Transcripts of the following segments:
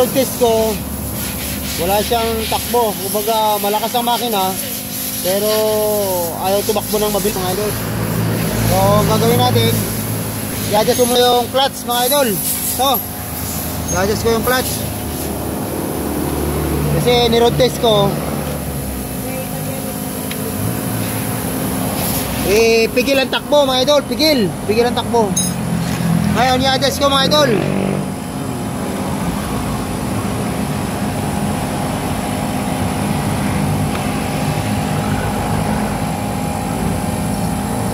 niroad test ko, wala siyang takbo. Kumbaga malakas ang makina, pero ayaw tumakbo ng mabilis mga idol. So ang gagawin natin, i-adjust mo yung clutch mga idol. So i-adjust ko yung clutch kasi niroad test ko. Pigil ang takbo mga idol, pigil ang takbo. Ngayon i-adjust ko mga idol.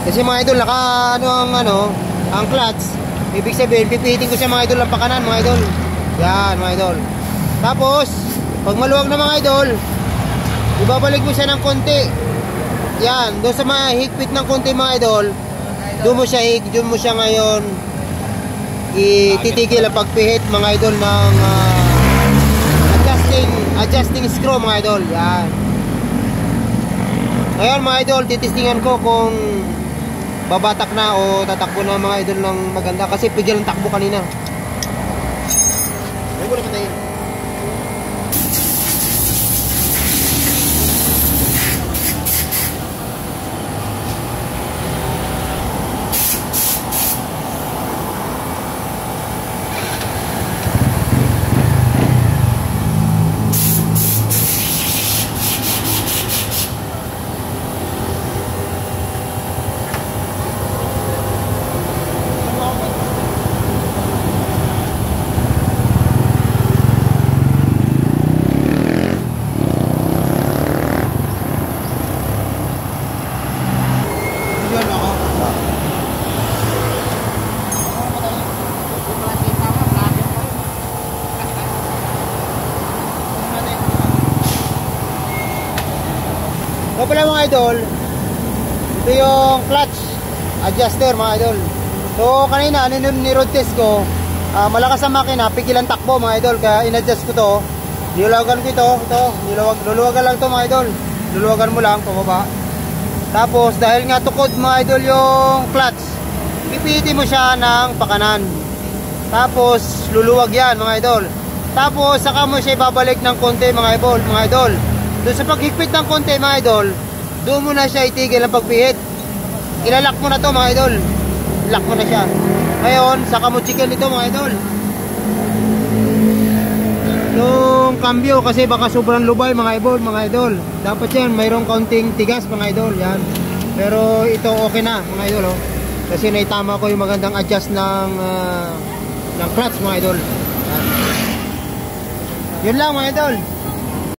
Kasi mga idol, ang clutch. Ibig sabihin, pipihitin ko siya mga idol ang pakanan mga idol. Yan mga idol. Tapos, pag maluwag na mga idol, ibabalik mo siya ng konti. Yan, doon sa mga higpit ng konti mga idol, doon mo siya ngayon ititigil ang pagpihit mga idol ng adjusting screw mga idol. Yan. Ngayon mga idol, titistingan ko kung babatak na o tatakbo na mga idol ng maganda kasi pigil ang takbo kanina. Ay, wala patayin. So pala mga idol, ito yung clutch adjuster mga idol. So kanina ni-road test ko, malakas ang makina, pigil ang takbo mga idol. Kaya in-adjust ko to, niluwagan ko ito, luluwagan lang to mga idol. Luluwagan mo lang, pababa. Tapos dahil nga tukod mga idol yung clutch, pipihitin mo siya ng pakanan. Tapos luluwag yan mga idol. Tapos saka mo siya ibabalik ng konti mga idol. Doon sa paghigpit ng konti mga idol, doon mo na siya itigil ang pagpihit. Ilalak mo na to mga idol. Lock mo na siya. Ngayon, saka mo chicken ito mga idol. Yung cambio kasi baka sobrang lubay mga idol. Dapat yan, mayroong kaunting tigas mga idol. Yan. Pero ito okay na mga idol. Oh. Kasi naitama ko yung magandang adjust ng clutch mga idol. Yan. Yun lang mga idol.